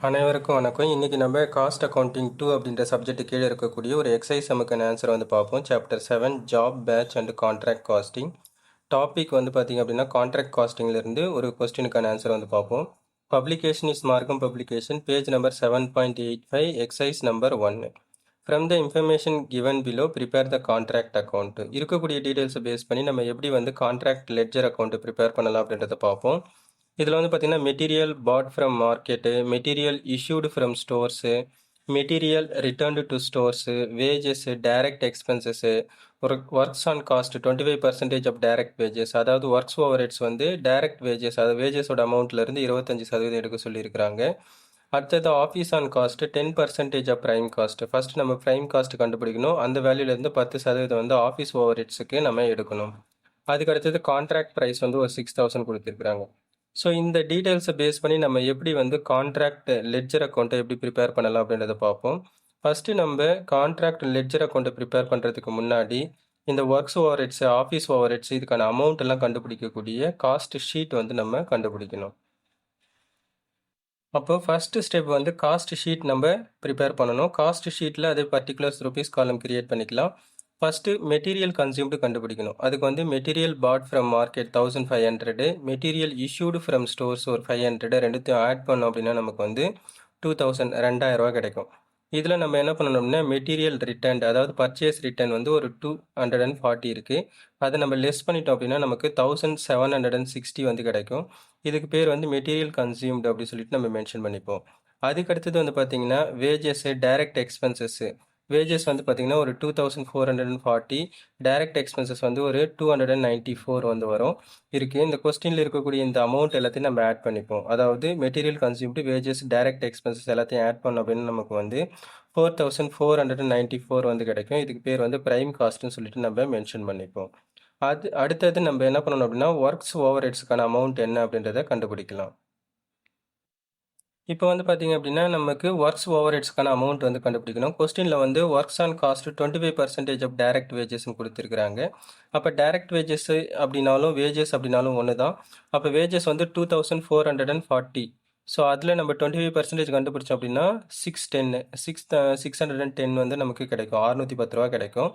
அனைவருக்கும் வணக்கம். இன்னைக்கு நம்ம காஸ்ட் அக்கவுண்டிங் 2 அப்படின்ற சப்ஜெக்ட் கீழே இருக்கக்கூடிய ஒரு எக்ஸசைஸ் நமக்கான ஆன்சர் வந்து பார்ப்போம். Chapter 7 job batch and contract costing. Topic வந்து பார்த்தீங்க அப்படின்னா கான்ட்ராக்ட் காஸ்டிங்லேருந்து ஒரு கொஸ்டினுக்கான ஆன்சர் வந்து பார்ப்போம். பப்ளிகேஷன் இஸ் மார்க்கம் publication, page number 7.85, exercise number 1. From the information given below prepare the contract account. இருக்கக்கூடிய டீட்டெயில்ஸை பேஸ் பண்ணி நம்ம எப்படி வந்து கான்ட்ராக்ட் லெட்ஜர் அக்கௌண்ட் ப்ரிப்பேர் பண்ணலாம் அப்படின்றத பார்ப்போம். இதில் வந்து பார்த்திங்கன்னா material bought from market, material issued from stores, material returned to stores, wages, direct expenses, works on cost 25% of direct wages, அதாவது ஒர்க்ஸ் ஓவர் ஹெட்ஸ் வந்து டைரக்ட் வேஜஸ், அதாவது வேஜஸோட அமௌண்ட்லேருந்து 25% எடுக்க சொல்லியிருக்கிறாங்க. அடுத்தது office on cost 10% of prime cost. First நம்ம prime cost கண்டுபிடிக்கணும். அந்த வேல்யூலேருந்து 10% வந்து ஆஃபீஸ் ஓவர் ஹெட்ஸுக்கு நம்ம எடுக்கணும். அதுக்கு அடுத்தது கான்ட்ராக்ட் ப்ரைஸ் வந்து ஒரு 6000 கொடுத்துருக்குறாங்க. ஸோ இந்த டீட்டெயில்ஸை பேஸ் பண்ணி நம்ம எப்படி வந்து கான்ட்ராக்ட் லெட்ஜர் அக்கௌண்ட்டை எப்படி ப்ரிப்பேர் பண்ணலாம் அப்படின்றத பார்ப்போம். ஃபஸ்ட்டு நம்ம கான்ட்ராக்ட் லெட்ஜர் அக்கௌண்ட்டை ப்ரிப்பேர் பண்ணுறதுக்கு முன்னாடி இந்த works over heads, office overheads, இதுக்கான அமௌண்ட் எல்லாம் கண்டுபிடிக்கக்கூடிய காஸ்ட் ஷீட் வந்து நம்ம கண்டுபிடிக்கணும். அப்போ ஃபஸ்ட்டு ஸ்டெப் வந்து காஸ்ட் ஷீட் நம்ம ப்ரிப்பேர் பண்ணணும். காஸ்ட் ஷீட்டில் அது பர்டிகுலர்ஸ் ருபீஸ் காலம் கிரியேட் பண்ணிக்கலாம். ஃபஸ்ட்டு மெட்டீரியல் கன்சியூம்டு கண்டுபிடிக்கணும். அதுக்கு வந்து material bought from market 1500, material issued from stores ஒரு 500, ரெண்டுத்தையும் ஆட் பண்ணோம் அப்படின்னா நமக்கு வந்து 2000, 2000 கிடைக்கும். இதில் நம்ம என்ன பண்ணணும்னா மெட்டீரியல் ரிட்டர்ன், அதாவது பர்ச்சேஸ் ரிட்டர்ன் வந்து ஒரு 240 இருக்குது. அதை நம்ம லெஸ் பண்ணிட்டோம் அப்படின்னா நமக்கு 1760 வந்து கிடைக்கும். இதுக்கு பேர் வந்து மெட்டீரியல் கன்சியூம்டு அப்படி சொல்லிட்டு நம்ம மென்ஷன் பண்ணிப்போம். அதுக்கு அடுத்தது வந்து பார்த்தீங்கன்னா வேஜஸ்ஸு, டைரக்ட் எக்ஸ்பென்சஸ்ஸு. வேஜஸ் வந்து பார்த்தீங்கன்னா ஒரு 2440, டைரக்ட் எக்ஸ்பென்சஸ் வந்து ஒரு 294 வந்து வரும் இருக்குது. இந்த கொஸ்டினில் இருக்கக்கூடிய இந்த அமௌண்ட் எல்லாத்தையும் நம்ம ஆட் பண்ணிப்போம். அதாவது material consumed, wages, direct expenses எல்லாத்தையும் ஆட் பண்ணோம் அப்படின்னு நமக்கு வந்து 4494 வந்து கிடைக்கும். இதுக்கு பேர் வந்து ப்ரைம் காஸ்ட்னு சொல்லிட்டு நம்ம மென்ஷன் பண்ணிப்போம். அடுத்தது நம்ம என்ன பண்ணணும் அப்படின்னா ஒர்க்ஸ் ஓவர் ஹெட்ஸுக்கான அமௌண்ட் என்ன அப்படின்றத கண்டுபிடிக்கலாம். இப்போ வந்து பார்த்தீங்க அப்படின்னா நமக்கு ஒர்க்ஸ் ஓவர் ஹெட்ஸ்க்கான அமௌண்ட் வந்து கண்டுபிடிக்கணும். கொஸ்டினில் வந்து works on cost 25% of direct வேஜஸ்ன்னு கொடுத்துருக்குறாங்க. அப்போ டைரக்ட் வேஜஸ் அப்படின்னாலும் வேஜஸ் அப்படின்னாலும் ஒன்று தான். அப்போ வேஜஸ் வந்து 2440. ஸோ அதில் நம்ம 25% கண்டுபிடிச்சோம் அப்படின்னா 610 வந்து நமக்கு கிடைக்கும். 610 ரூபா கிடைக்கும்.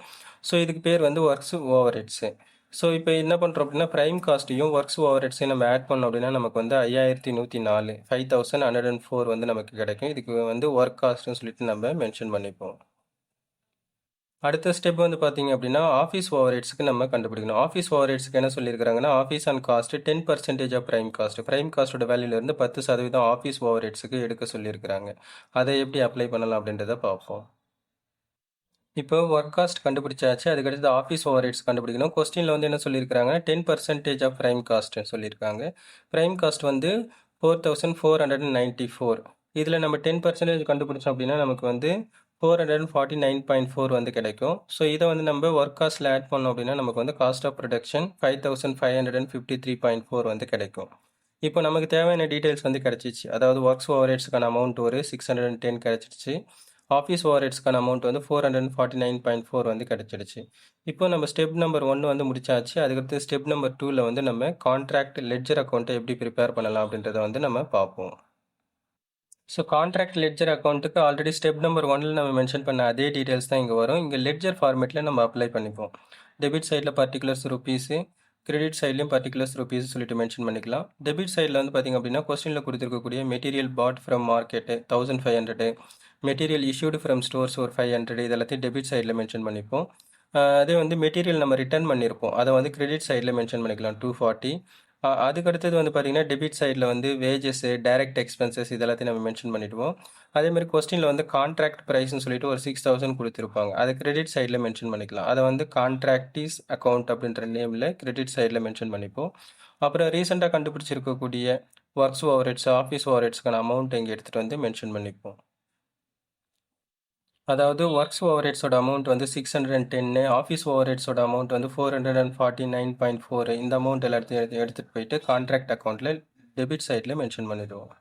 ஸோ இதுக்கு பேர் வந்து ஒர்க்ஸ் ஓவர் ஹெட்ஸு. ஸோ இப்போ என்ன பண்ணுறோம் அப்படின்னா ப்ரைம் காஸ்ட்டையும் ஒர்க்ஸ் ஓவர் ஹெட்ஸையும் நம்ம ஆட் பண்ணோம் அப்படின்னா நமக்கு வந்து 5104, 5104 வந்து நமக்கு கிடைக்கும். இதுக்கு வந்து ஒர்க் காஸ்ட்னு சொல்லிட்டு நம்ம மென்ஷன் பண்ணிப்போம். அடுத்த ஸ்டெப் வந்து பார்த்தீங்க அப்படின்னா ஆஃபீஸ் ஓவர் ஹெட்ஸுக்கு நம்ம கண்டுபிடிக்கணும். ஆஃபீஸ் ஓவர் ஹெட்ஸுக்கு என்ன சொல்லியிருக்காங்கன்னா office on cost 10% of prime cost. Prime காஸ்ட்டோட வேல்யூலேருந்து 10% ஆஃபீஸ் ஓவர் ஹெட்ஸுக்கு எடுக்க சொல்லியிருக்கிறாங்க. அதை எப்படி அப்ளை பண்ணலாம் அப்படின்றத பார்ப்போம். இப்போ ஒர்க் காஸ்ட் கண்டுபிடிச்சாச்சு. அதுக்கடுத்து ஆஃபீஸ் ஓவர் ஹெட்ஸ் கண்டுபிடிக்கணும். கொஸ்டினில் வந்து என்ன சொல்லியிருக்காங்க 10% ஆஃப் ப்ரைம் காஸ்ட்னு சொல்லியிருக்காங்க. ப்ரைம் காஸ்ட் வந்து 4494. இதில் நம்ம 10% கண்டுபிடிச்சோம் அப்படின்னா நமக்கு வந்து 449.4 வந்து கிடைக்கும். ஸோ இதை வந்து நம்ம ஒர்க் காஸ்ட்டில் ஆட் பண்ணோம் அப்படின்னா நமக்கு வந்து காஸ்ட் ஆஃப் ப்ரொடக்ஷன் 5553.4 வந்து கிடைக்கும். இப்போ நமக்கு தேவையான டீட்டெயில்ஸ் வந்து கிடச்சிச்சு. அதாவது ஒர்க்ஸ் ஓவர் ஹெட்ஸுக்கான அமௌண்ட் ஒரு 610 கிடச்சிருச்சு. ஆஃபீஸ் ஓவர் ஹெட்ஸ்க்கான அமௌண்ட் வந்து 449.4 வந்து கிடச்சிடுச்சு. இப்போ நம்ம ஸ்டெப் நம்பர் 1 வந்து முடிச்சாச்சு. அதுக்கடுத்து ஸ்டெப் நம்பர் 2ல் வந்து நம்ம கான்ட்ராக்ட் லெட்ஜர் அக்கௌண்ட்டை எப்படி ப்ரிப்பேர் பண்ணலாம் அப்படின்றத வந்து நம்ம பார்ப்போம். ஸோ கான்ட்ராக்ட் லெட்ஜர் அக்கௌண்ட்டுக்கு ஆல்ரெடி ஸ்டெப் நம்பர் 1ல் நம்ம மென்ஷன் பண்ண அதே டீட்டெயில்ஸ் தான் இங்கே வரும். இங்கே லெட்ஜர் ஃபார்மேட்டில் நம்ம அப்ளை பண்ணிப்போம். டெபிட் சைடில் பர்டிகுலர்ஸ் ருபீஸு, கிரெடிட் சைட்லையும் பர்டிகுலர்ஸ் ருபீஸ் சொல்லிட்டு மென்ஷன் பண்ணிக்கலாம். டெபிட் சைடில் வந்து பார்த்திங்க அப்படின்னா கொஸ்டினில் கொடுத்துருக்கக்கூடிய material bought from market 1500, material issued from stores ஒரு 500, இது எல்லாத்தையும் டெபிட் சைடில் மென்ஷன் பண்ணிப்போம். அதே வந்து மெட்டீரியல் நம்ம ரிட்டர்ன் பண்ணியிருப்போம், அதை வந்து கிரெடிட் சைடில் மென்ஷன் பண்ணிக்கலாம் 240. அதுக்கடுத்தது வந்து பார்த்திங்கன்னா டெபிட் சைடில் வந்து வேஜஸ்ஸு, டைரக்ட் எக்ஸ்பென்சஸ் இது எல்லாத்தையும் நம்ம மென்ஷன் பண்ணிவிடுவோம். அதேமாதிரி கொஸ்டினில் வந்து கான்ட்ராக்ட் ப்ரைஸ்னு சொல்லிட்டு ஒரு 6000 கொடுத்துருப்பாங்க, அதை கிரெடிட் சைடில் மென்ஷன் பண்ணிக்கலாம். அதை வந்து கான்ட்ராக்டிஸ் அக்கௌண்ட் அப்படின்ற நேமில் கிரெடிட் சைடில் மென்ஷன் பண்ணிப்போம். அப்புறம் ரீசெண்டாக கண்டுபிடிச்சிருக்கக்கூடிய works over heads, office over ஹெட்ஸ்க்கான அமௌண்ட் இங்கே எடுத்துகிட்டு வந்து மென்ஷன் பண்ணிப்போம். அதாவது ஒர்க்ஸ் ஓவர் ஹெட்ஸோட அமௌண்ட் வந்து 610, ஆஃபீஸ் ஓவர் ஹெட்ஸோட அமௌண்ட் வந்து 449.4. இந்த அமௌண்ட் எல்லாத்தையும் எடுத்துகிட்டு போயிட்டு கான்ட்ராக்ட் அக்கௌண்ட்டில் டெபிட் சைடில் மென்ஷன் பண்ணிடுவோம்.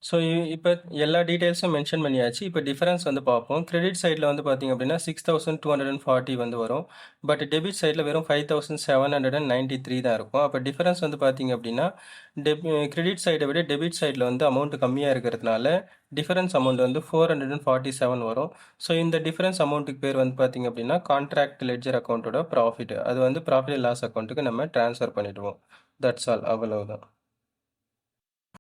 ஸோ இப்போ எல்லா டீட்டெயில்ஸும் மென்ஷன் பண்ணியாச்சு. இப்போ டிஃபரன்ஸ் வந்து பார்ப்போம். கிரெடிட் சைடில் வந்து பார்த்தீங்க அப்படின்னா 6240 வந்து வரும். பட் டெபிட் சைடில் வெறும் 5793 தான் இருக்கும். அப்போ டிஃபரன்ஸ் வந்து பார்த்தீங்க அப்படின்னா கிரெடிட் சைடை விட டெபிட் சைடில் வந்து அமௌண்ட் கம்மியாக இருக்கிறதுனால டிஃபரன்ஸ் அமௌண்ட் வந்து 447 வரும். ஸோ இந்த டிஃபரன்ஸ் அமௌண்ட்டுக்கு பேர் வந்து பார்த்தீங்க அப்படின்னா கான்ட்ராக்ட் லெட்ஜர் அக்கௌண்ட்டோட ப்ராஃபிட். அது வந்து ப்ராஃபிட் லாஸ் அக்கௌண்ட்டுக்கு நம்ம ட்ரான்ஸ்ஃபர் பண்ணிடுவோம். தட்ஸ் ஆல், அவ்வளவுதான்.